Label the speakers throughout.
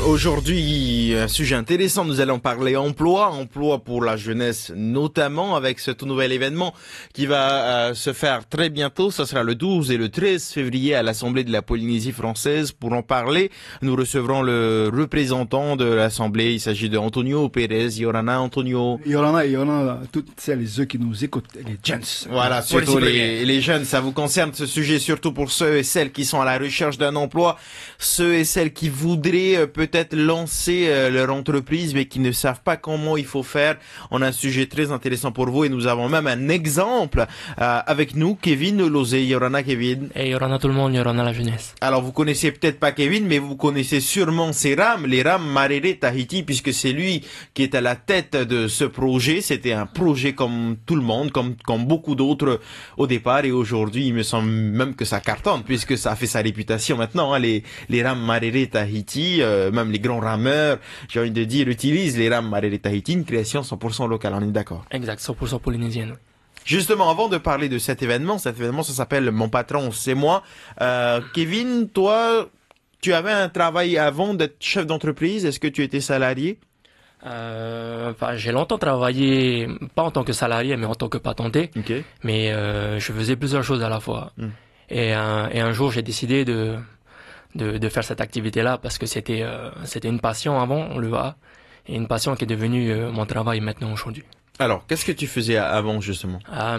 Speaker 1: Aujourd'hui, un sujet intéressant, nous allons parler emploi pour la jeunesse notamment, avec ce tout nouvel événement qui va se faire très bientôt. Ce sera le 12 et le 13 février à l'Assemblée de la Polynésie française. Pour en parler, nous recevrons le représentant de l'Assemblée. Il s'agit de Antonio Pérez. Yorana, Antonio.
Speaker 2: Yorana, toutes celles et ceux qui nous écoutent, les jeunes.
Speaker 1: Voilà, surtout les jeunes, ça vous concerne ce sujet, surtout pour ceux et celles qui sont à la recherche d'un emploi, ceux et celles qui voudraient peut-être lancer leur entreprise mais qui ne savent pas comment il faut faire. On a un sujet très intéressant pour vous et nous avons même un exemple avec nous, Kevin Lozé. Yorana, Kevin.
Speaker 3: Et Yorana tout le monde, Yorana la jeunesse.
Speaker 1: Alors vous connaissez peut-être pas Kevin, mais vous connaissez sûrement ses rames, les rames Marere Tahiti, puisque c'est lui qui est à la tête de ce projet. C'était un projet comme tout le monde, comme beaucoup d'autres au départ, et aujourd'hui il me semble même que ça cartonne puisque ça a fait sa réputation maintenant, hein, les rames Marere Tahiti, même les grands rameurs, j'ai envie de dire, utilisent les rames Marere Tahiti, une création 100% locale, on est d'accord?
Speaker 3: Exact, 100% polynésienne.
Speaker 1: Justement, avant de parler de cet événement ça s'appelle Mon patron, c'est moi. Kevin, toi, tu avais un travail avant d'être chef d'entreprise. Est-ce que tu étais salarié?
Speaker 3: J'ai longtemps travaillé, pas en tant que salarié, mais en tant que patenté.
Speaker 1: Okay.
Speaker 3: Mais je faisais plusieurs choses à la fois. Et un jour, j'ai décidé de faire cette activité-là parce que c'était une passion avant, le A, et une passion qui est devenue mon travail maintenant aujourd'hui.
Speaker 1: Alors, qu'est-ce que tu faisais avant, justement?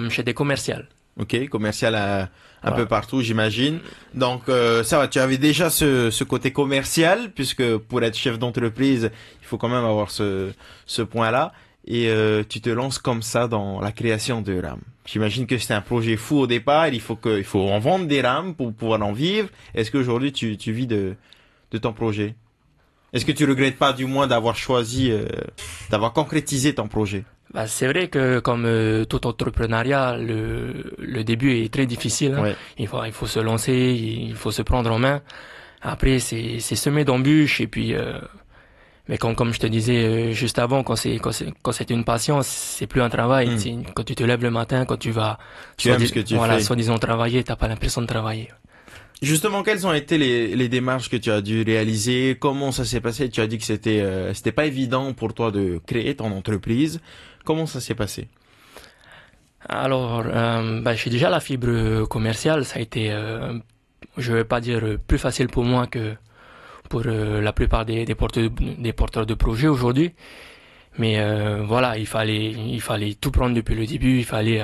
Speaker 3: J'étais commercial.
Speaker 1: Ok, commercial un peu partout, j'imagine. Donc, ça va, tu avais déjà ce côté commercial, puisque pour être chef d'entreprise, il faut quand même avoir ce point-là. Et tu te lances comme ça dans la création de rames. J'imagine que c'était un projet fou au départ. Il faut en vendre des rames pour pouvoir en vivre. Est-ce qu'aujourd'hui tu vis de ton projet? Est-ce que tu regrettes pas du moins d'avoir choisi, d'avoir concrétisé ton projet?
Speaker 3: C'est vrai que comme tout entrepreneuriat, le début est très difficile. Hein.
Speaker 1: Ouais.
Speaker 3: Il faut se lancer, il faut se prendre en main. Après, c'est semé d'embûches et puis. Mais comme je te disais juste avant, quand c'est une passion, c'est plus un travail. Quand tu te lèves le matin, quand tu vas,
Speaker 1: tu aimes ce que tu fais.
Speaker 3: Soi-disant travailler, t'as pas l'impression de travailler.
Speaker 1: Justement, quelles ont été les démarches que tu as dû réaliser? Comment ça s'est passé? Tu as dit que c'était pas évident pour toi de créer ton entreprise. Comment ça s'est passé?
Speaker 3: Alors, j'ai déjà la fibre commerciale. Ça a été, je vais pas dire plus facile pour moi que pour la plupart des porteurs de projets aujourd'hui. Mais voilà, il fallait tout prendre depuis le début. Il fallait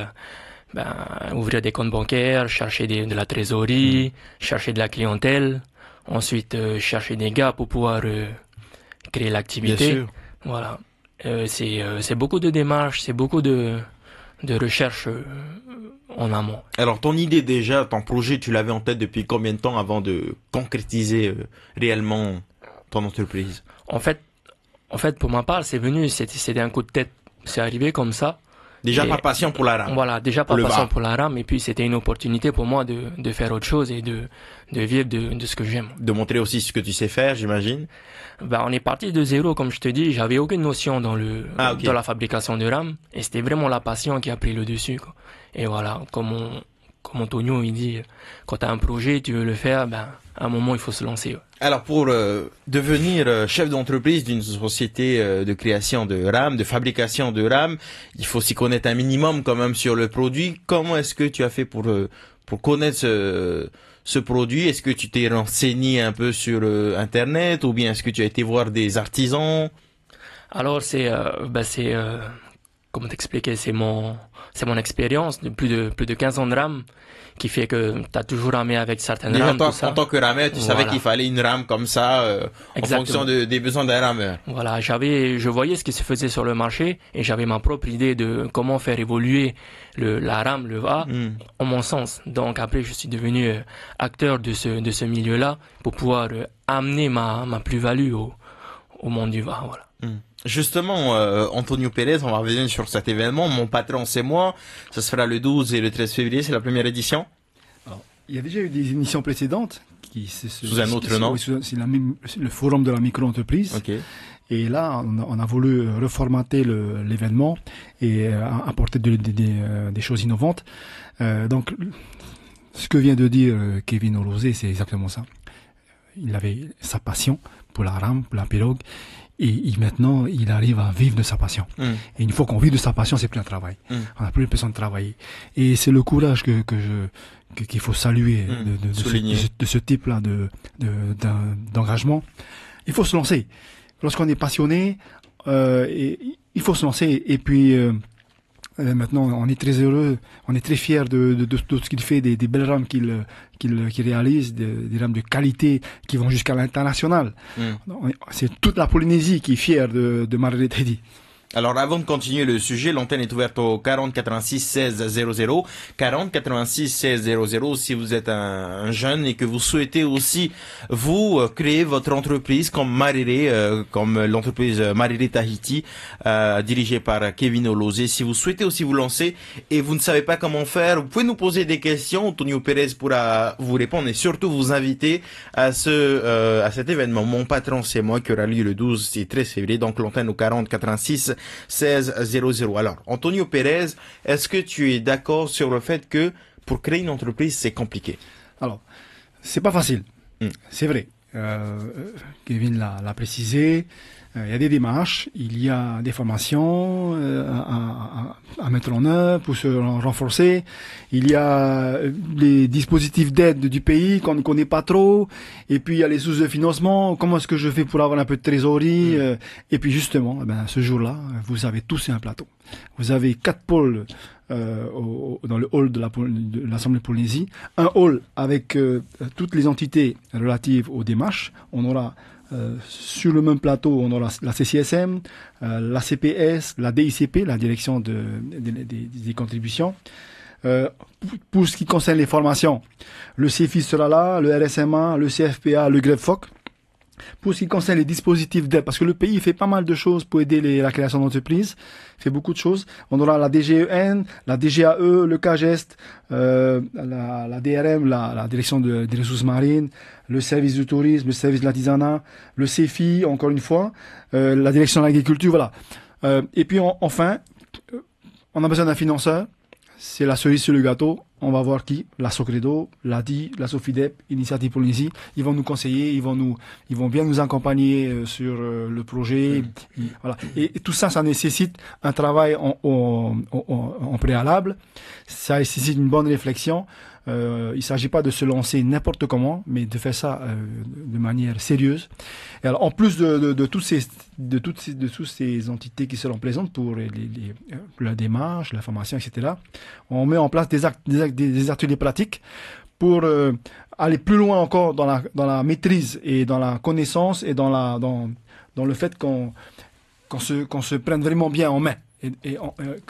Speaker 3: ouvrir des comptes bancaires, chercher de la trésorerie, chercher de la clientèle, ensuite chercher des gars pour pouvoir créer l'activité.
Speaker 1: Bien sûr.
Speaker 3: Voilà. C'est beaucoup de démarches, c'est beaucoup de recherche en amont.
Speaker 1: Alors ton idée déjà, ton projet, tu l'avais en tête depuis combien de temps avant de concrétiser réellement ton entreprise?
Speaker 3: En fait, pour ma part, c'était un coup de tête. C'est arrivé comme ça.
Speaker 1: Déjà par passion pour la rame.
Speaker 3: Voilà, déjà par passion pour la rame. Et puis c'était une opportunité pour moi de faire autre chose et de vivre de ce que j'aime.
Speaker 1: De montrer aussi ce que tu sais faire, j'imagine.
Speaker 3: On est parti de zéro, comme je te dis. J'avais aucune notion dans la fabrication de rames. Et c'était vraiment la passion qui a pris le dessus, quoi. Et voilà, comme Antonio, il dit, quand t'as un projet, tu veux le faire, à un moment, il faut se lancer. Ouais.
Speaker 1: Alors, pour devenir chef d'entreprise d'une société de création de rames, de fabrication de rames, il faut s'y connaître un minimum quand même sur le produit. Comment est-ce que tu as fait pour connaître ce produit? Est-ce que tu t'es renseigné un peu sur Internet ou bien est-ce que tu as été voir des artisans?
Speaker 3: Alors, comment t'expliquer, c'est mon expérience de plus de 15 ans de rame qui fait que t'as toujours ramé avec certaines rames.
Speaker 1: En tant que rameur, tu savais qu'il fallait une rame comme ça en fonction des besoins d'un rameur.
Speaker 3: Voilà, je voyais ce qui se faisait sur le marché et j'avais ma propre idée de comment faire évoluer la rame, le A, en mon sens. Donc après, je suis devenu acteur de ce milieu-là pour pouvoir amener ma plus-value au monde du A. Voilà.
Speaker 1: Justement, Antonio Pérez, on va revenir sur cet événement. Mon patron, c'est moi. Ça se fera le 12 et le 13 février. C'est la première édition.
Speaker 2: Alors, il y a déjà eu des émissions précédentes
Speaker 1: sous un autre nom.
Speaker 2: C'est le forum de la micro-entreprise.
Speaker 1: Okay.
Speaker 2: Et là, on a voulu reformater l'événement et apporter des choses innovantes. Donc, ce que vient de dire Kevin Olosé, c'est exactement ça. il avait sa passion pour la rame, pour la pirogue. Et maintenant, il arrive à vivre de sa passion. Et une fois qu'on vit de sa passion, c'est plus un travail. On n'a plus besoin de travailler. Et c'est le courage qu'il faut saluer de ce type-là d'engagement. Il faut se lancer. Lorsqu'on est passionné, il faut se lancer. Et puis maintenant, on est très heureux, on est très fiers de tout ce qu'il fait, des belles rames qu'il réalise, des rames de qualité qui vont jusqu'à l'international. C'est toute la Polynésie qui est fière de Margaret Heidi.
Speaker 1: Alors avant de continuer le sujet, l'antenne est ouverte au 40 86 16 00, 40 86 16 00 si vous êtes un jeune et que vous souhaitez aussi vous créer votre entreprise comme Marire, comme l'entreprise Marire Tahiti, dirigée par Kevin Olosé. Si vous souhaitez aussi vous lancer et vous ne savez pas comment faire, vous pouvez nous poser des questions. Antonio Pérez pourra vous répondre et surtout vous inviter à cet événement. Mon patron, c'est moi, qui aura lieu le 12 et 13 février. Donc l'antenne au 40 86 16 00. Alors, Antonio Pérez, est-ce que tu es d'accord sur le fait que pour créer une entreprise, c'est compliqué?
Speaker 2: Alors, c'est pas facile. C'est vrai. Kevin l'a précisé. Il y a des démarches, il y a des formations à mettre en œuvre pour se renforcer. Il y a les dispositifs d'aide du pays qu'on ne connaît pas trop. Et puis il y a les sources de financement. Comment est-ce que je fais pour avoir un peu de trésorerie? Et puis justement, ce jour-là, vous avez tous un plateau. Vous avez 4 pôles dans le hall de l'Assemblée Polynésie. Un hall avec toutes les entités relatives aux démarches. On aura sur le même plateau, on aura la CCSM, la CPS, la DICP, la direction des contributions. Pour ce qui concerne les formations, le CFI sera là, le RSMA, le CFPA, le GREVFOC. Pour ce qui concerne les dispositifs d'aide, parce que le pays fait pas mal de choses pour aider la création d'entreprises, fait beaucoup de choses. On aura la DGEN, la DGAE, le CAGEST, la DRM, la direction des ressources marines, le service du tourisme, le service de l'artisanat, le CFI, encore une fois, la direction de l'agriculture, voilà. Et puis enfin, on a besoin d'un financeur. C'est la cerise sur le gâteau. On va voir qui? La Socredo, l'ADI, la Sofidep, Initiative Polynésie. Ils vont nous conseiller, ils vont bien nous accompagner sur le projet. Voilà. Et tout ça, ça nécessite un travail en préalable. Ça nécessite une bonne réflexion. Il s'agit pas de se lancer n'importe comment, mais de faire ça de manière sérieuse. Et alors, en plus de toutes ces entités qui seront présentes pour la démarche, la formation, etc., on met en place des ateliers pratiques pour aller plus loin encore dans la maîtrise et dans la connaissance et dans le fait qu'on se prenne vraiment bien en main. Et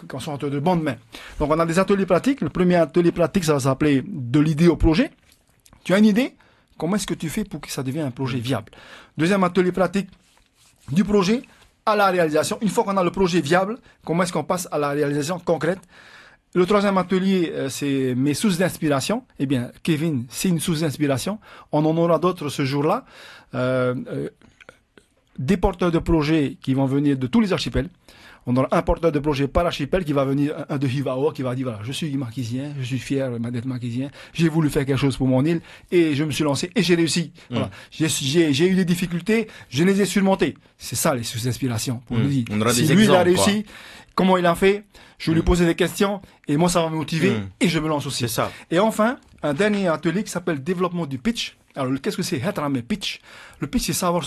Speaker 2: qu'on soit entre de bonnes mains. Donc on a des ateliers pratiques. Le premier atelier pratique, ça va s'appeler de l'idée au projet. Tu as une idée? Comment est-ce que tu fais pour que ça devienne un projet viable? Deuxième atelier pratique, du projet à la réalisation. Une fois qu'on a le projet viable, comment est-ce qu'on passe à la réalisation concrète? Le troisième atelier, c'est mes sources d'inspiration. Eh bien, Kevin, c'est une source d'inspiration. On en aura d'autres ce jour-là. Des porteurs de projets qui vont venir de tous les archipels. On aura un porteur de projet par archipel qui va venir, un de Hivao, qui va dire, voilà, je suis marquisien, je suis fier d'être marquisien, j'ai voulu faire quelque chose pour mon île, et je me suis lancé, et j'ai réussi. Voilà. J'ai eu des difficultés, je les ai surmontées. C'est ça, les sous-inspirations. Pour nous dire. Si lui, il a réussi, comment il a fait, je vais lui poser des questions, et moi, ça va me motiver, et je me lance aussi.
Speaker 1: C'est ça.
Speaker 2: Et enfin, un dernier atelier qui s'appelle développement du pitch. Alors, qu'est-ce que c'est? Pitch. Le pitch, c'est savoir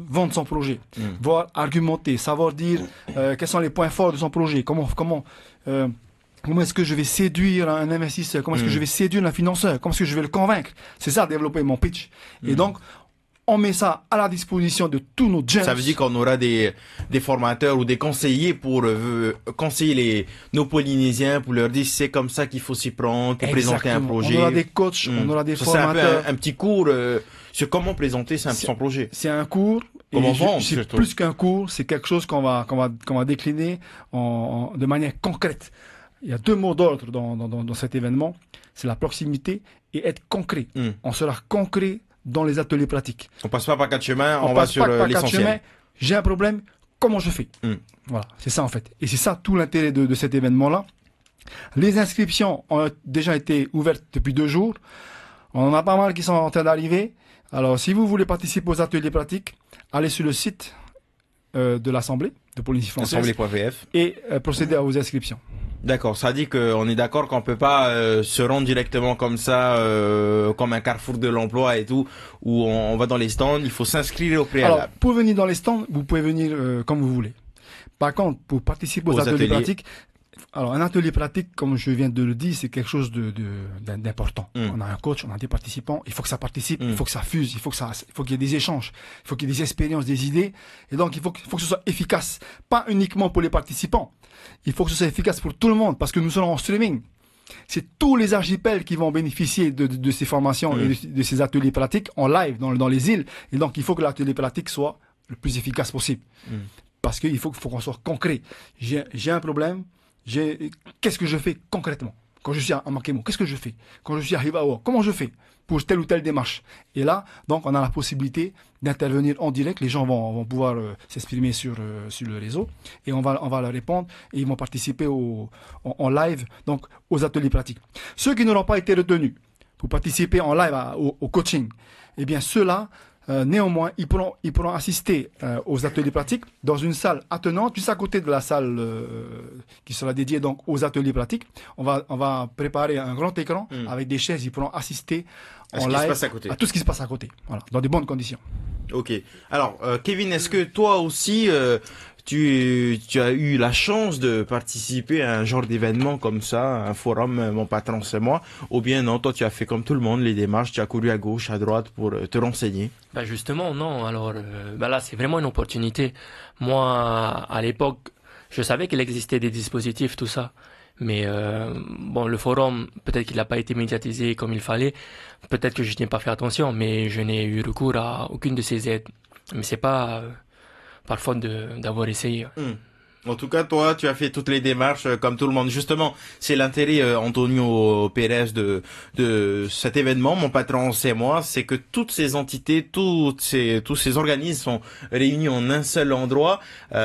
Speaker 2: vendre son projet, voir argumenter, savoir dire quels sont les points forts de son projet, comment est-ce que je vais séduire un investisseur, comment est-ce que je vais séduire un financeur, comment est-ce que je vais le convaincre. C'est ça, développer mon pitch. Et donc, on met ça à la disposition de tous nos jeunes.
Speaker 1: Ça veut dire qu'on aura des formateurs ou des conseillers pour conseiller nos Polynésiens, pour leur dire c'est comme ça qu'il faut s'y prendre, pour présenter un projet.
Speaker 2: On aura des coachs, on aura des formateurs.
Speaker 1: C'est un petit cours sur comment présenter son projet.
Speaker 2: C'est un cours.
Speaker 1: Comment vendre,
Speaker 2: c'est plus qu'un cours, c'est quelque chose qu'on va décliner de manière concrète. Il y a 2 mots d'ordre dans cet événement. C'est la proximité et être concret. On sera concret dans les ateliers pratiques.
Speaker 1: On passe pas par 4 chemins, on va sur l'essentiel.
Speaker 2: J'ai un problème, comment je fais? Voilà, c'est ça en fait. Et c'est ça tout l'intérêt de cet événement-là. Les inscriptions ont déjà été ouvertes depuis 2 jours. On en a pas mal qui sont en train d'arriver. Alors, si vous voulez participer aux ateliers pratiques, allez sur le site de l'Assemblée de Polynésie française
Speaker 1: Assemblée.vf
Speaker 2: et procéder à vos inscriptions.
Speaker 1: D'accord, ça dit qu'on est d'accord qu'on peut pas se rendre directement comme ça, comme un carrefour de l'emploi et tout, où on va dans les stands, il faut s'inscrire au préalable.
Speaker 2: Alors, pour venir dans les stands, vous pouvez venir comme vous voulez. Par contre, pour participer aux ateliers pratiques, alors un atelier pratique, comme je viens de le dire, c'est quelque chose d'important. On a un coach, on a des participants, il faut que ça participe, il faut que ça fuse, il faut qu'il y ait des échanges, il faut qu'il y ait des expériences, des idées, et donc il faut que ce soit efficace, pas uniquement pour les participants. Il faut que ce soit efficace pour tout le monde, parce que nous serons en streaming. C'est tous les archipels qui vont bénéficier de ces formations et de ces ateliers pratiques en live dans les îles, et donc il faut que l'atelier pratique soit le plus efficace possible. Parce qu'il faut qu'on soit concret. J'ai un problème, qu'est-ce que je fais concrètement? Quand je suis à Makemo, qu'est-ce que je fais? Quand je suis à Hivaoa, comment je fais pour telle ou telle démarche? Et là, donc, on a la possibilité d'intervenir en direct. Les gens vont pouvoir s'exprimer sur le réseau et on va leur répondre et ils vont participer en live, donc aux ateliers pratiques. Ceux qui n'auront pas été retenus pour participer en live au coaching, eh bien ceux-là, néanmoins, ils pourront assister aux ateliers pratiques dans une salle attenante, juste à côté de la salle qui sera dédiée donc aux ateliers pratiques. On va préparer un grand écran avec des chaises. Ils pourront assister en live à tout ce qui se passe à côté, voilà, dans de bonnes conditions.
Speaker 1: Ok. Alors, Kevin, est-ce que toi aussi, tu as eu la chance de participer à un genre d'événement comme ça, un forum, mon patron c'est moi, ou bien non, toi tu as fait comme tout le monde, les démarches, tu as couru à gauche, à droite pour te renseigner?
Speaker 3: Bah justement, non. Alors, là, c'est vraiment une opportunité. Moi, à l'époque, je savais qu'il existait des dispositifs, tout ça. Mais bon, le forum, peut-être qu'il n'a pas été médiatisé comme il fallait. Peut-être que je n'ai pas fait attention, mais je n'ai eu recours à aucune de ces aides. Mais c'est pas par faute d'avoir essayé.
Speaker 1: En tout cas, toi, tu as fait toutes les démarches comme tout le monde. Justement, c'est l'intérêt, Antonio Pérez, de cet événement. Mon patron, c'est moi. C'est que toutes ces entités, tous ces organismes sont réunis en un seul endroit.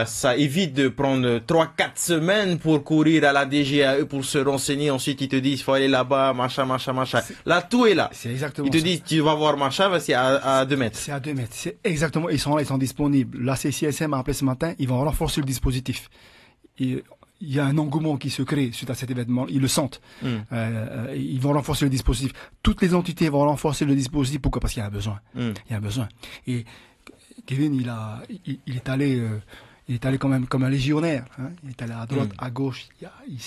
Speaker 1: Ça évite de prendre 3-4 semaines pour courir à la DGAE pour se renseigner. Ensuite, ils te disent, il faut aller là-bas, machin. Là, tout est là.
Speaker 2: C'est exactement
Speaker 1: Ils te disent, tu vas voir machin, c'est à 2 mètres.
Speaker 2: C'est à 2 mètres. C'est exactement, ils sont là, ils sont disponibles. La CCSM a appelé ce matin, ils vont renforcer le dispositif. Il y a un engouement qui se crée suite à cet événement, ils le sentent. Ils vont renforcer le dispositif. Toutes les entités vont renforcer le dispositif. Pourquoi? Parce qu'il y a un besoin. Il y a un besoin. Et Kevin, il est allé quand même comme un légionnaire. Hein. Il est allé à droite, à gauche. Il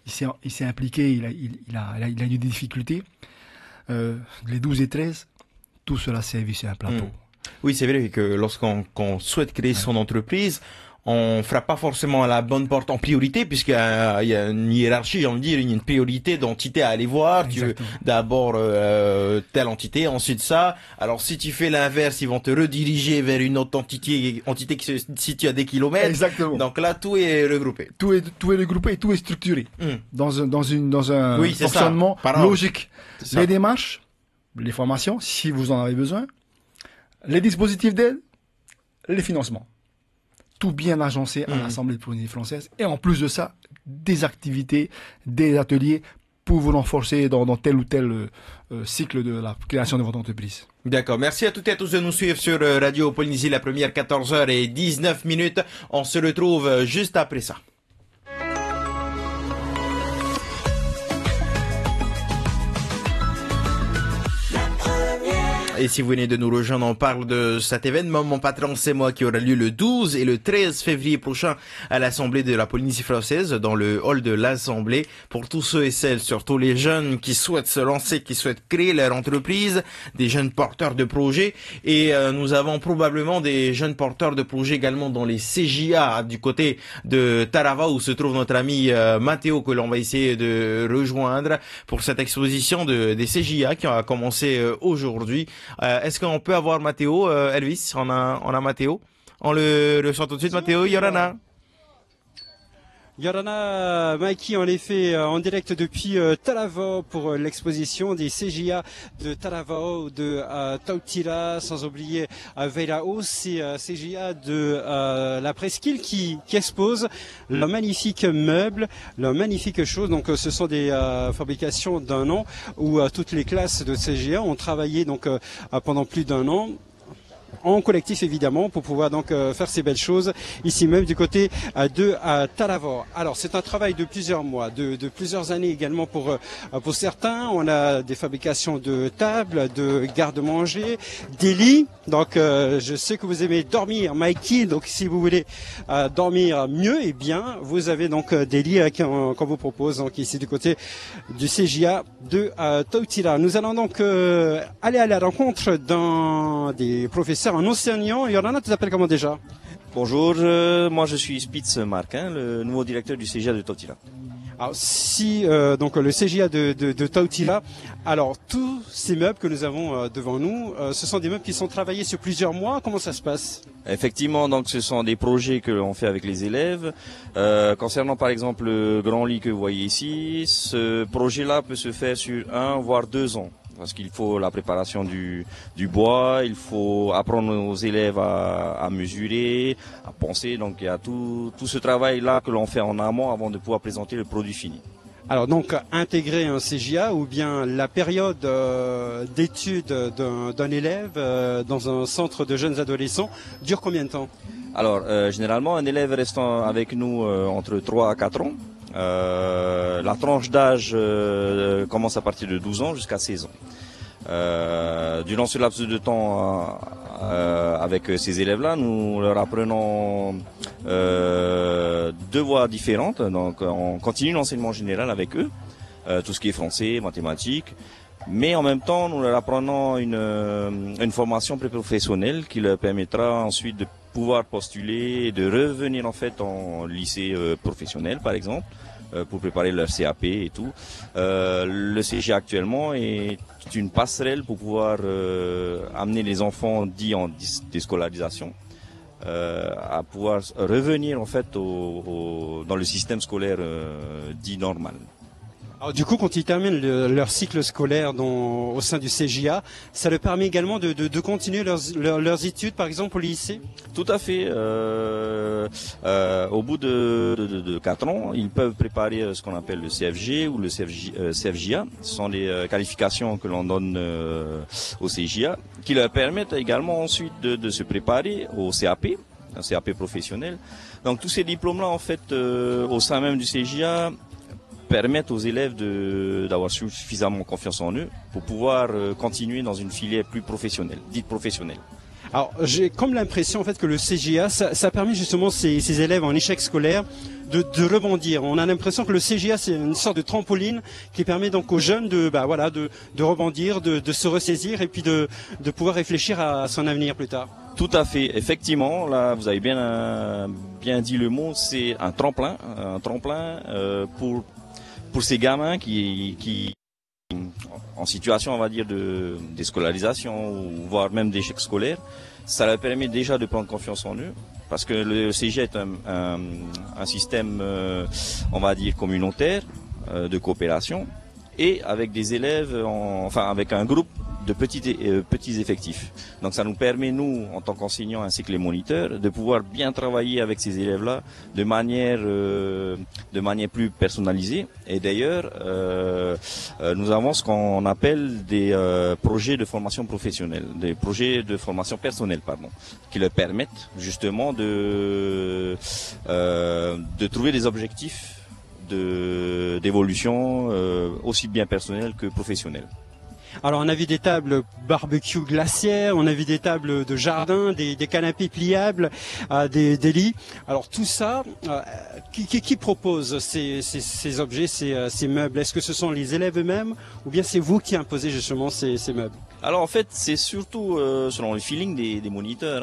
Speaker 2: s'est impliqué. Il a eu des difficultés. Les 12 et 13, tout cela servi sur un plateau.
Speaker 1: Oui, c'est vrai que lorsqu'on souhaite créer son entreprise, on frappe pas forcément à la bonne porte en priorité, puisqu'il y a une hiérarchie, j'ai envie de dire, une priorité d'entité à aller voir. Exactement. Tu veux d'abord telle entité, ensuite ça. Alors si tu fais l'inverse, ils vont te rediriger vers une autre entité qui se situe à des kilomètres.
Speaker 2: Exactement.
Speaker 1: Donc là, tout est regroupé.
Speaker 2: Tout est regroupé et tout est structuré dans un fonctionnement logique. Les démarches, les formations, si vous en avez besoin, les dispositifs d'aide, les financements. Tout bien agencé à l'Assemblée de Polynésie française. Et en plus de ça, des activités, des ateliers pour vous renforcer dans tel ou tel cycle de la création de votre entreprise.
Speaker 1: D'accord. Merci à toutes et à tous de nous suivre sur Radio Polynésie, la première 14h19. On se retrouve juste après ça. Et si vous venez de nous rejoindre, on parle de cet événement, mon patron c'est moi, qui aura lieu le 12 et le 13 février prochain à l'Assemblée de la Polynésie française, dans le hall de l'Assemblée, pour tous ceux et celles, surtout les jeunes qui souhaitent se lancer, qui souhaitent créer leur entreprise, des jeunes porteurs de projets. Et nous avons probablement des jeunes porteurs de projets également dans les CJA du côté de Tarava, où se trouve notre ami Mathéo, que l'on va essayer de rejoindre pour cette exposition des CJA qui a commencé aujourd'hui. Est-ce qu'on peut avoir Mathéo, Elvis? On a Mathéo. On le sort tout de suite, Mathéo Yorana.
Speaker 4: Yorana Maiki, en effet, en direct depuis Talavao pour l'exposition des CJA de Talavao, de Tautira, sans oublier Veirao, c'est CJA de la Presqu'île qui expose leurs magnifiques meubles, leurs magnifiques choses. Donc ce sont des fabrications d'un an où toutes les classes de CJA ont travaillé donc pendant plus d'un an. En collectif évidemment pour pouvoir donc faire ces belles choses ici même du côté de Talavao. Alors c'est un travail de plusieurs mois, de plusieurs années également pour certains. On a des fabrications de tables, de garde-manger, des lits. Donc je sais que vous aimez dormir, Mikey. Donc si vous voulez dormir mieux et bien, vous avez donc des lits qu'on vous propose donc ici du côté du CJA de Tautira. Nous allons donc aller à la rencontre d'un des professeurs en enseignant. Yorana, tu t'appelles comment déjà?
Speaker 5: Bonjour, moi je suis Spitz Marquin, le nouveau directeur du CJA de Tautira.
Speaker 4: Alors si donc le CJA de Tautira, alors tous ces meubles que nous avons devant nous, ce sont des meubles qui sont travaillés sur plusieurs mois. Comment ça se passe?
Speaker 5: Effectivement, donc ce sont des projets que l'on fait avec les élèves. Concernant par exemple le grand lit que vous voyez ici, ce projet-là peut se faire sur 1 voire 2 ans. Parce qu'il faut la préparation du bois, il faut apprendre aux élèves à mesurer, à penser. Donc il y a tout ce travail-là que l'on fait en amont avant de pouvoir présenter le produit fini.
Speaker 4: Alors donc intégrer un CJA ou bien la période d'études d'un élève dans un centre de jeunes adolescents dure combien de temps?
Speaker 5: Alors généralement un élève restant avec nous entre 3 à 4 ans. La tranche d'âge commence à partir de 12 ans jusqu'à 16 ans. Durant ce laps de temps avec ces élèves-là, nous leur apprenons 2 voies différentes. Donc on continue l'enseignement général avec eux, tout ce qui est français, mathématiques. Mais en même temps, nous leur apprenons une formation pré-professionnelle qui leur permettra ensuite de pouvoir postuler et de revenir en fait en lycée professionnel par exemple pour préparer leur CAP et tout. Le CG actuellement est une passerelle pour pouvoir amener les enfants dits en déscolarisation à pouvoir revenir en fait dans le système scolaire dit normal.
Speaker 4: Alors du coup, quand ils terminent leur cycle scolaire au sein du CJA, ça leur permet également de continuer leurs études, par exemple au lycée?
Speaker 5: Tout à fait. Au bout de 4 ans, ils peuvent préparer ce qu'on appelle le CFG ou le CFJA. Ce sont les qualifications que l'on donne au CJA, qui leur permettent également ensuite de se préparer au CAP, un CAP professionnel. Donc tous ces diplômes-là, en fait, au sein même du CJA, permettent aux élèves d'avoir suffisamment confiance en eux pour pouvoir continuer dans une filière plus professionnelle, dite professionnelle.
Speaker 4: Alors j'ai comme l'impression en fait que le CJA, ça permet justement ces élèves en échec scolaire de rebondir. On a l'impression que le CJA c'est une sorte de trampoline qui permet donc aux jeunes de rebondir, de se ressaisir et puis de pouvoir réfléchir à son avenir plus tard.
Speaker 5: Tout à fait, effectivement, là vous avez bien dit le mot, c'est un tremplin pour ces gamins qui en situation, on va dire, de déscolarisation ou voire même d'échec scolaire. Ça leur permet déjà de prendre confiance en eux, parce que le CG est un système, on va dire, communautaire, de coopération, et avec des élèves, avec un groupe de petits effectifs. Donc ça nous permet, nous, en tant qu'enseignants ainsi que les moniteurs, de pouvoir bien travailler avec ces élèves-là de manière plus personnalisée. Et d'ailleurs, nous avons ce qu'on appelle des projets de formation professionnelle, des projets de formation personnelle, qui leur permettent justement de trouver des objectifs d'évolution aussi bien personnelle que professionnelle.
Speaker 4: Alors on a vu des tables barbecue glaciaires, on a vu des tables de jardin, des canapés pliables, des lits. Alors tout ça, qui propose ces objets, ces meubles? Est-ce que ce sont les élèves eux-mêmes ou bien c'est vous qui imposez justement ces meubles?
Speaker 5: Alors en fait c'est surtout selon le feeling des moniteurs,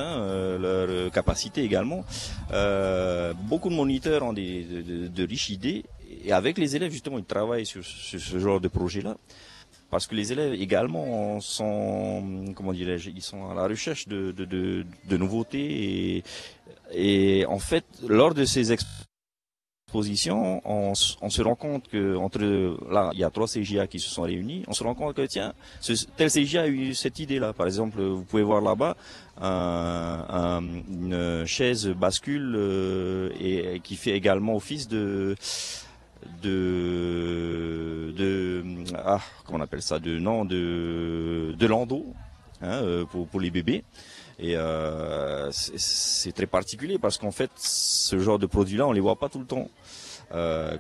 Speaker 5: leur capacité également. Beaucoup de moniteurs ont de riches idées et avec les élèves justement ils travaillent sur ce genre de projet-là. Parce que les élèves également sont, ils sont à la recherche de nouveautés et en fait, lors de ces exposition, on se rend compte que là, il y a 3 CGA qui se sont réunis. On se rend compte que tiens, tel CGA a eu cette idée-là. Par exemple, vous pouvez voir là-bas une chaise bascule et qui fait également office comment on appelle ça, de landau, hein, pour les bébés. Et c'est très particulier parce qu'en fait, ce genre de produit-là, on les voit pas tout le temps.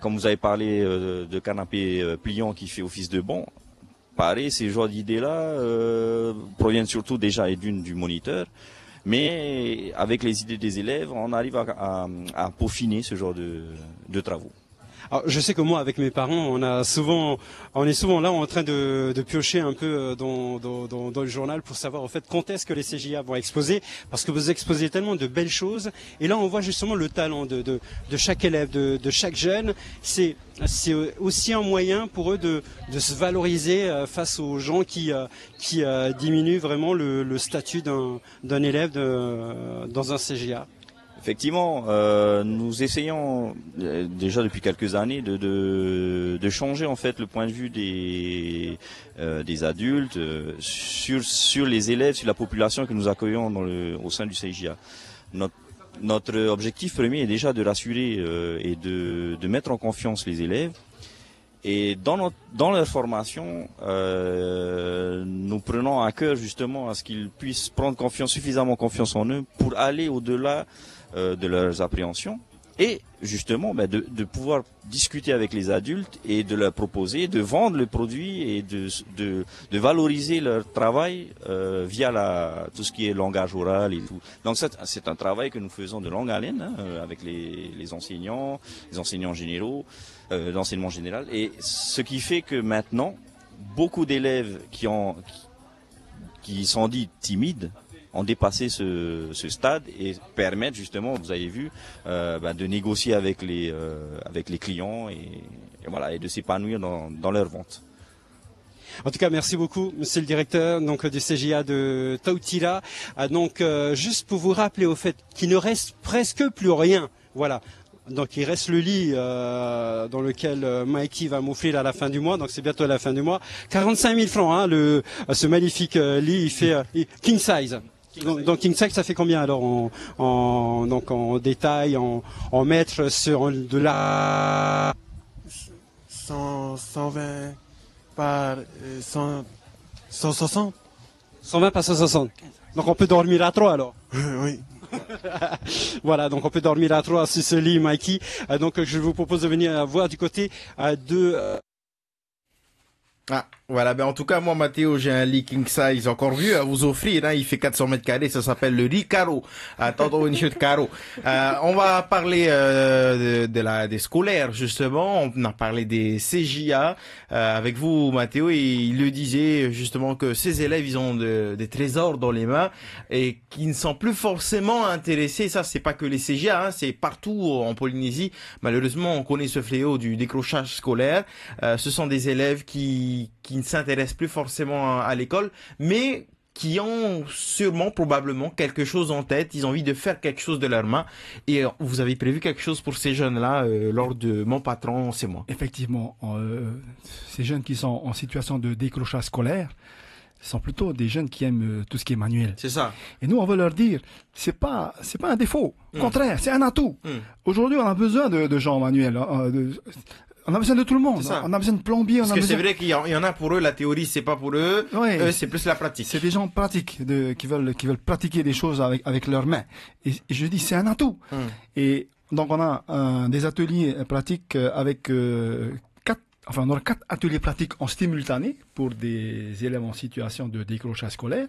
Speaker 5: Comme vous avez parlé de canapé pliant qui fait office de banc, pareil, ces genres d'idées-là proviennent surtout déjà du moniteur. Mais avec les idées des élèves, on arrive à peaufiner ce genre de travaux.
Speaker 4: Alors, je sais que moi, avec mes parents, on est souvent là en train de piocher un peu dans le journal pour savoir en fait quand est-ce que les CJA vont exposer, parce que vous exposez tellement de belles choses. Et là, on voit justement le talent de chaque élève, de chaque jeune. C'est aussi un moyen pour eux de se valoriser face aux gens qui diminuent vraiment le statut d'un élève dans un CJA.
Speaker 5: Effectivement, nous essayons déjà depuis quelques années de changer en fait le point de vue des adultes sur les élèves, sur la population que nous accueillons au sein du CJA. Notre objectif premier est déjà de rassurer et de mettre en confiance les élèves. Et dans leur formation, nous prenons à cœur justement à ce qu'ils puissent prendre suffisamment confiance en eux pour aller au-delà de leurs appréhensions et justement de pouvoir discuter avec les adultes et de leur proposer de vendre le produit et de valoriser leur travail via tout ce qui est langage oral et tout. Donc c'est un travail que nous faisons de longue haleine avec les enseignants généraux, l'enseignement général, et ce qui fait que maintenant beaucoup d'élèves qui sont dits timides ont dépassé ce stade et permettent justement, vous avez vu, de négocier avec les clients et de s'épanouir dans leur vente.
Speaker 4: En tout cas, merci beaucoup, monsieur le directeur donc du CJA de Tautila. Donc, juste pour vous rappeler au fait qu'il ne reste presque plus rien. Voilà. Donc il reste le lit dans lequel Mikey va m'offrir à la fin du mois, donc c'est bientôt la fin du mois. 45 000 francs, hein, ce magnifique lit, il fait king size. Donc king size, ça fait combien alors en détail, en mètres sur de la
Speaker 6: 120 par 160.
Speaker 4: 120 par 160. Donc on peut dormir à 3 alors.
Speaker 6: Oui.
Speaker 4: Voilà, donc on peut dormir à 3 sur ce lit, Mikey. Donc je vous propose de venir voir du côté de...
Speaker 1: Ah, voilà, en tout cas, moi, Mathéo, j'ai un lit king size encore vieux à vous offrir, hein. Il fait 400 mètres carrés, ça s'appelle le lit Caro. Caro. On va parler, des scolaires, justement. On a parlé des CJA, avec vous, Mathéo, et il le disait, justement, que ces élèves, ils ont des trésors dans les mains et qui ne sont plus forcément intéressés. Ça, c'est pas que les CJA, hein, c'est partout en Polynésie. Malheureusement, on connaît ce fléau du décrochage scolaire. Ce sont des élèves qui ne s'intéressent plus forcément à l'école, mais qui ont sûrement, probablement, quelque chose en tête. Ils ont envie de faire quelque chose de leurs mains. Et vous avez prévu quelque chose pour ces jeunes-là lors de Mon Patron, c'est moi.
Speaker 2: Effectivement, ces jeunes qui sont en situation de décrochage scolaire sont plutôt des jeunes qui aiment tout ce qui est manuel.
Speaker 1: C'est ça.
Speaker 2: Et nous, on veut leur dire, c'est pas un défaut. Au contraire, c'est un atout. Aujourd'hui, on a besoin de gens manuels. On a besoin de tout le monde. On a besoin de plombiers.
Speaker 1: Parce que c'est vrai qu'il y en a pour eux, la théorie, c'est pas pour eux.
Speaker 2: Ouais.
Speaker 1: Eux, c'est plus la pratique.
Speaker 2: C'est des gens pratiques, qui veulent pratiquer des choses avec leurs mains. Et je dis, c'est un atout. Et donc, on a des ateliers pratiques avec on aura 4 ateliers pratiques en simultané pour des élèves en situation de décrochage scolaire.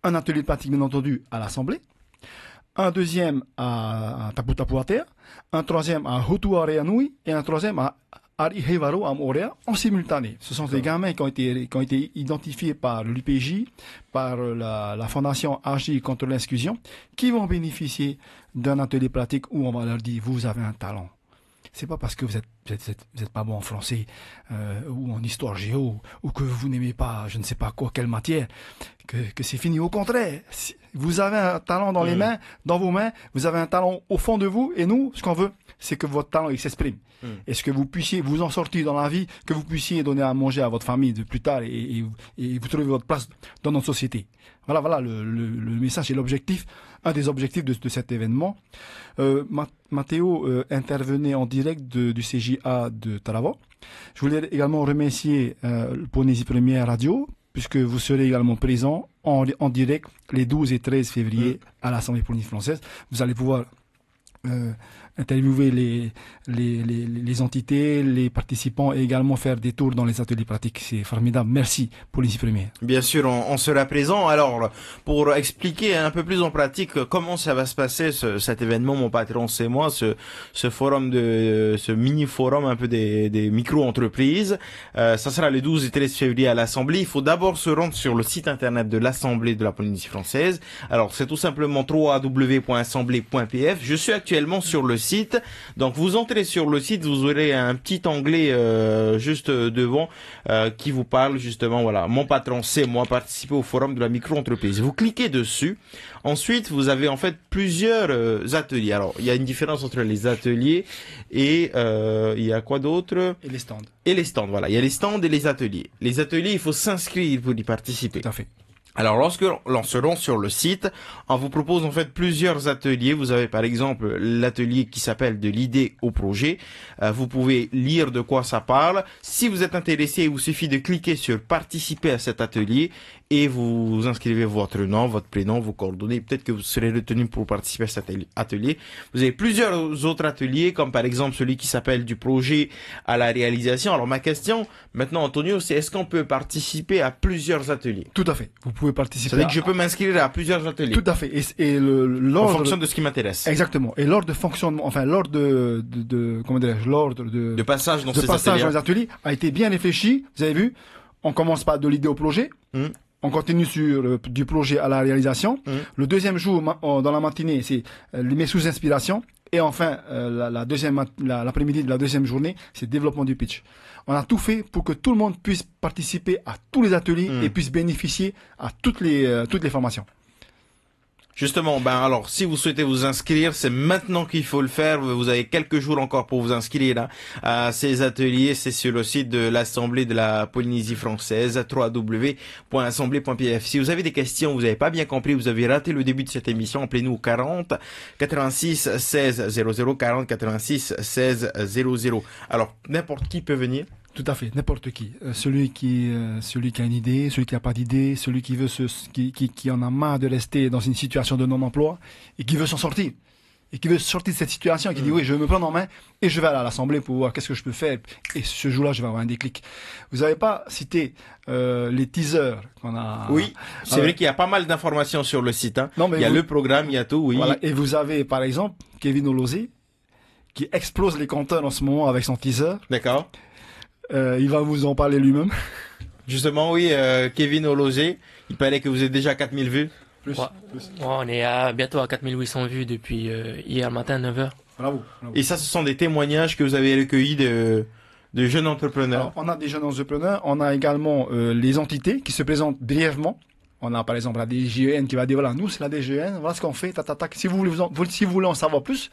Speaker 2: Un atelier pratique, bien entendu, à l'Assemblée. Un deuxième à Taputapuatea, un troisième à Hotuareanui et un troisième à Arihevaro à Moorea en simultané. Ce sont des gamins qui ont été identifiés par l'UPJ, par la Fondation Agir contre l'exclusion, qui vont bénéficier d'un atelier pratique où on va leur dire, vous avez un talent. C'est pas parce que vous êtes pas bon en français ou en histoire géo ou que vous n'aimez pas je ne sais pas quoi quelle matière que c'est fini. Au contraire, Vous avez un talent dans les mains, dans vos mains. Vous avez un talent au fond de vous. Et nous, ce qu'on veut, c'est que votre talent, il s'exprime. Est-ce que vous puissiez vous en sortir dans la vie, que vous puissiez donner à manger à votre famille de plus tard et vous trouver votre place dans notre société. Voilà le message et l'objectif, un des objectifs de cet événement. Mathéo intervenait en direct du CJA de Talavera. Je voulais également remercier Polynésie Première Radio, puisque vous serez également présent en direct les 12 et 13 février à l'Assemblée Polynésie Française. Vous allez pouvoir interviewer les entités, les participants et également faire des tours dans les ateliers pratiques. C'est formidable. Merci, Polynésie Première.
Speaker 1: Bien sûr, on sera présent. Alors, pour expliquer un peu plus en pratique comment ça va se passer, cet événement, mon patron, c'est moi, ce forum ce mini-forum un peu des micro-entreprises, ça sera le 12 et 13 février à l'Assemblée. Il faut d'abord se rendre sur le site internet de l'Assemblée de la Polynésie française. Alors, c'est tout simplement www.assemblée.pf. Je suis actuellement sur le site. Donc vous entrez sur le site, vous aurez un petit onglet juste devant qui vous parle justement, voilà, mon patron c'est moi, participer au forum de la micro-entreprise. Vous cliquez dessus. Ensuite, vous avez en fait plusieurs ateliers. Alors, il y a une différence entre les ateliers et il y a quoi d'autre?
Speaker 2: Et les stands.
Speaker 1: Et les stands, voilà. Il y a les stands et les ateliers. Les ateliers, il faut s'inscrire pour y participer.
Speaker 2: Tout à fait.
Speaker 1: Alors, lorsque l'on se rend sur le site, on vous propose en fait plusieurs ateliers. Vous avez par exemple l'atelier qui s'appelle de l'idée au projet. Vous pouvez lire de quoi ça parle. Si vous êtes intéressé, il vous suffit de cliquer sur participer à cet atelier et vous inscrivez votre nom, votre prénom, vos coordonnées. Peut-être que vous serez retenu pour participer à cet atelier. Vous avez plusieurs autres ateliers, comme par exemple celui qui s'appelle du projet à la réalisation. Alors ma question maintenant, Antonio, c'est est-ce qu'on peut participer à plusieurs ateliers?
Speaker 2: Tout à fait. Vous pouvez participer.
Speaker 1: C'est-à-dire que je peux m'inscrire à plusieurs ateliers.
Speaker 2: Tout à fait. Et l'ordre.
Speaker 1: En fonction de ce qui m'intéresse.
Speaker 2: Exactement. Et l'ordre de fonctionnement, enfin l'ordre comment dirais-je, l'ordre de
Speaker 1: passage dans
Speaker 2: de
Speaker 1: ces
Speaker 2: passage
Speaker 1: ateliers.
Speaker 2: dans les ateliers a été bien réfléchi. Vous avez vu, on commence par de l'idée au projet. On continue sur du projet à la réalisation. Le deuxième jour, dans la matinée, c'est mes sous-inspirations. Et enfin, l'après-midi de la deuxième journée, c'est développement du pitch. On a tout fait pour que tout le monde puisse participer à tous les ateliers et puisse bénéficier à toutes les formations.
Speaker 1: Justement, alors si vous souhaitez vous inscrire, c'est maintenant qu'il faut le faire. Vous avez quelques jours encore pour vous inscrire à ces ateliers. C'est sur le site de l'Assemblée de la Polynésie française, www.assemblée.pf. Si vous avez des questions, vous n'avez pas bien compris, vous avez raté le début de cette émission, appelez-nous au 40 86 16 00 40 86 16 00. Alors, n'importe qui peut venir.
Speaker 2: Tout à fait, n'importe qui. Celui qui a une idée, celui qui n'a pas d'idée, celui qui veut qui en a marre de rester dans une situation de non-emploi et qui veut s'en sortir. Et qui veut sortir de cette situation et qui dit oui, je vais me prendre en main et je vais aller à l'Assemblée pour voir qu'est-ce que je peux faire. Et ce jour-là, je vais avoir un déclic. Vous n'avez pas cité les teasers qu'on a.
Speaker 1: Oui, c'est vrai qu'il y a pas mal d'informations sur le site.
Speaker 2: Non, mais
Speaker 1: il y a le programme, il y a tout, oui.
Speaker 2: Voilà. Et vous avez par exemple Kevin Olosé qui explose les compteurs en ce moment avec son teaser.
Speaker 1: D'accord.
Speaker 2: Il va vous en parler lui-même.
Speaker 1: Justement, oui, Kevin Olosé, il paraît que vous êtes déjà à 4000 vues.
Speaker 3: Plus. On est bientôt à 4800 vues depuis hier matin, 9h.
Speaker 2: Bravo.
Speaker 1: Et ça, ce sont des témoignages que vous avez recueillis de jeunes entrepreneurs.
Speaker 2: Alors, on a des jeunes entrepreneurs, on a également les entités qui se présentent brièvement. On a par exemple la DGEN qui va dire voilà, nous c'est la DGEN, voilà ce qu'on fait, Si vous voulez en savoir plus,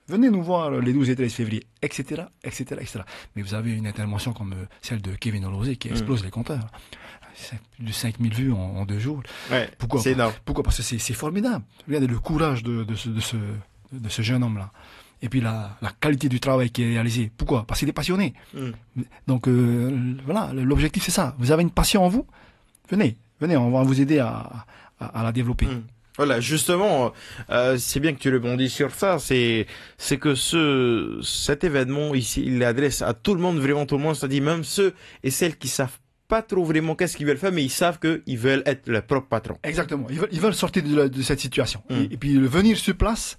Speaker 2: venez nous voir les 12 et 13 février, etc., etc., etc. Mais vous avez une intervention comme celle de Kevin Olosé qui explose les compteurs. Plus de 5000 vues en 2 jours.
Speaker 1: Ouais,
Speaker 2: pourquoi?
Speaker 1: C'est énorme.
Speaker 2: Pourquoi? Parce que c'est formidable. Regardez le courage de ce jeune homme-là. Et puis la qualité du travail qui est réalisé. Pourquoi? Parce qu'il est passionné. Donc voilà, l'objectif c'est ça. Vous avez une passion en vous? Venez, on va vous aider à la développer.
Speaker 1: Voilà, justement, c'est bien que tu rebondis sur ça. C'est que cet événement ici, il l'adresse à tout le monde, vraiment tout le monde. C'est-à-dire même ceux et celles qui savent pas trop vraiment qu'est-ce qu'ils veulent faire, mais ils savent qu'ils veulent être leur propre patron.
Speaker 2: Exactement. Ils veulent sortir de cette situation. Et puis venir sur place,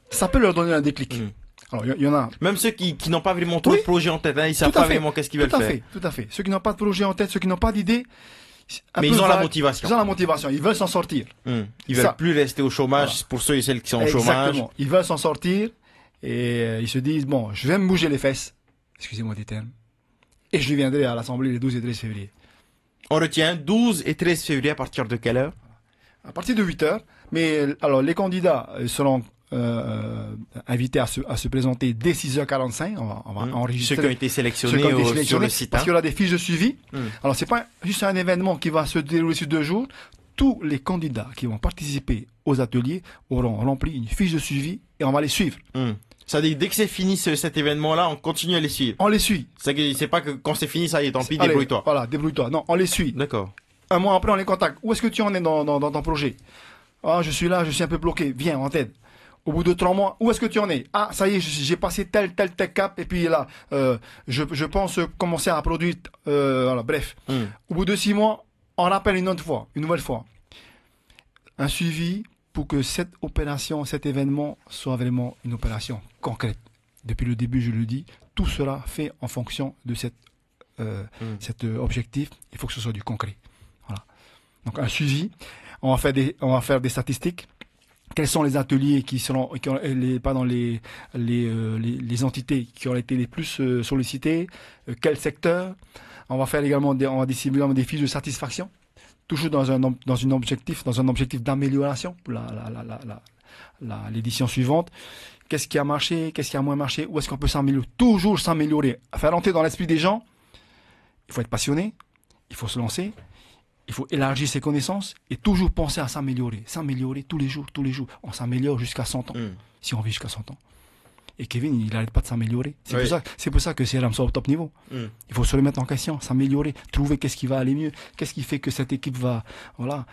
Speaker 2: ça peut leur donner un déclic. Alors, il y en a.
Speaker 1: Même ceux qui n'ont pas vraiment trop de projet en tête, ils savent pas vraiment qu'est-ce qu'ils veulent faire.
Speaker 2: Tout à fait. Ceux qui n'ont pas de projet en tête, ceux qui n'ont pas d'idée.
Speaker 1: Mais ils ont la motivation.
Speaker 2: Ils ont la motivation. Ils veulent s'en sortir.
Speaker 1: Ils veulent plus rester au chômage pour ceux et celles qui sont au chômage.
Speaker 2: Exactement. Ils veulent s'en sortir et ils se disent bon, je vais me bouger les fesses. Excusez-moi des termes. Et je viendrai à l'Assemblée les 12 et 13 février.
Speaker 1: On retient 12 et 13 février à partir de quelle heure?
Speaker 2: à partir de 8 heures. Mais alors les candidats seront invités à se présenter dès 6h45. On va enregistrer
Speaker 1: ceux qui ont été sélectionnés, sur le site.
Speaker 2: Parce qu'il y aura des fiches de suivi. Alors c'est pas juste un événement qui va se dérouler sur 2 jours. Tous les candidats qui vont participer aux ateliers auront rempli une fiche de suivi et on va les suivre.
Speaker 1: Ça dit dès que c'est fini cet événement-là, on continue à les suivre.
Speaker 2: On les suit.
Speaker 1: C'est pas que quand c'est fini, ça y est, tant pis, débrouille-toi.
Speaker 2: Voilà, débrouille-toi. Non, on les suit.
Speaker 1: D'accord.
Speaker 2: Un mois après, on les contacte. Où est-ce que tu en es dans ton projet? Ah, je suis là, je suis un peu bloqué. Viens, on t'aide. Au bout de 3 mois, où est-ce que tu en es? Ah, ça y est, j'ai passé tel cap, et puis là, je pense commencer à produire, voilà, bref. Au bout de 6 mois, on rappelle une nouvelle fois. Un suivi pour que cette opération, cet événement soit vraiment une opération concrète. Depuis le début, je le dis, tout sera fait en fonction de cet objectif. Il faut que ce soit du concret. Voilà. Donc un suivi. On va faire des statistiques. Quels sont les ateliers les entités qui ont été les plus sollicitées, quel secteur. On va faire également on va distribuer des fiches de satisfaction, toujours dans un objectif d'amélioration pour l'édition suivante. Qu'est-ce qui a marché, qu'est-ce qui a moins marché, où est-ce qu'on peut s'améliorer, toujours s'améliorer, faire entrer dans l'esprit des gens. Il faut être passionné, il faut se lancer. Il faut élargir ses connaissances et toujours penser à s'améliorer. S'améliorer tous les jours. On s'améliore jusqu'à 100 ans. Si on vit jusqu'à 100 ans. Et Kevin, il n'arrête pas de s'améliorer. C'est pour ça que CRM soit au top niveau. Il faut se remettre en question, s'améliorer, trouver qu'est-ce qui va aller mieux, qu'est-ce qui fait que cette équipe va... Voilà,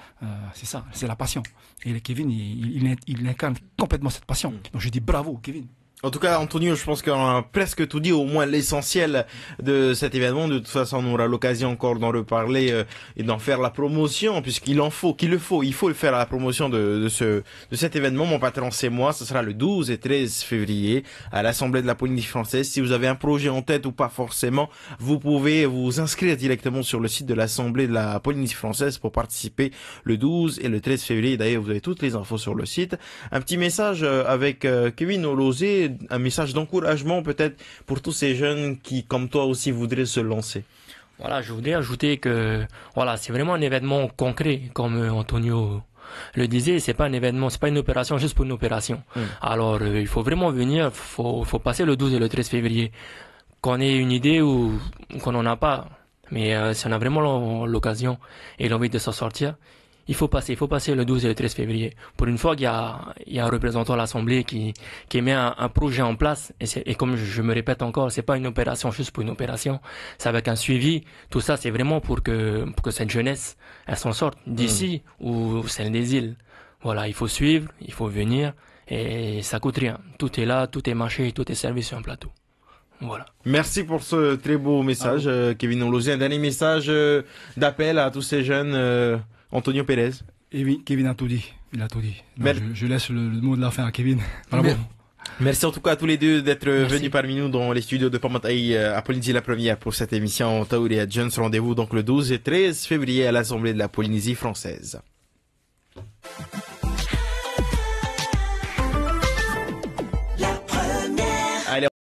Speaker 2: c'est ça, c'est la passion. Et Kevin, il incarne complètement cette passion. Donc je dis bravo, Kevin.
Speaker 1: En tout cas, Antonio, je pense qu'on a presque tout dit, au moins l'essentiel de cet événement. De toute façon, on aura l'occasion encore d'en reparler et d'en faire la promotion, puisqu'il le faut. Il faut faire la promotion de cet événement. Mon patron, c'est moi. Ce sera le 12 et 13 février à l'Assemblée de la Polynésie française. Si vous avez un projet en tête ou pas forcément, vous pouvez vous inscrire directement sur le site de l'Assemblée de la Polynésie française pour participer le 12 et le 13 février. D'ailleurs, vous avez toutes les infos sur le site. Un petit message avec Kevin Olosé, un message d'encouragement peut-être pour tous ces jeunes qui, comme toi aussi, voudraient se lancer.
Speaker 3: Voilà, je voudrais ajouter que voilà, c'est vraiment un événement concret, comme Antonio le disait. C'est pas un événement, c'est pas une opération juste pour une opération. Alors, il faut vraiment venir, faut passer le 12 et le 13 février. Qu'on ait une idée ou qu'on n'en a pas, mais si on a vraiment l'occasion et l'envie de s'en sortir, il faut passer le 12 et le 13 février. Pour une fois qu'il y a un représentant à l'Assemblée qui met un projet en place, et comme je me répète encore, c'est pas une opération juste pour une opération, c'est avec un suivi. Tout ça, c'est vraiment pour que cette jeunesse, elle s'en sorte d'ici ou celle des îles. Voilà, il faut suivre, il faut venir, et ça coûte rien. Tout est là, tout est marché, tout est servi sur un plateau. Voilà.
Speaker 1: Merci pour ce très beau message, Kevin Olosé. Un dernier message d'appel à tous ces jeunes, Antonio Pérez.
Speaker 2: Et oui, Kevin a tout dit. Il a tout dit. Donc, je laisse le mot de la fin à Kevin. Bravo.
Speaker 1: Merci en tout cas à tous les deux d'être venus parmi nous dans les studios de Pamataï à Polynésie la première pour cette émission Taouri et Jones. Rendez-vous donc le 12 et 13 février à l'Assemblée de la Polynésie française.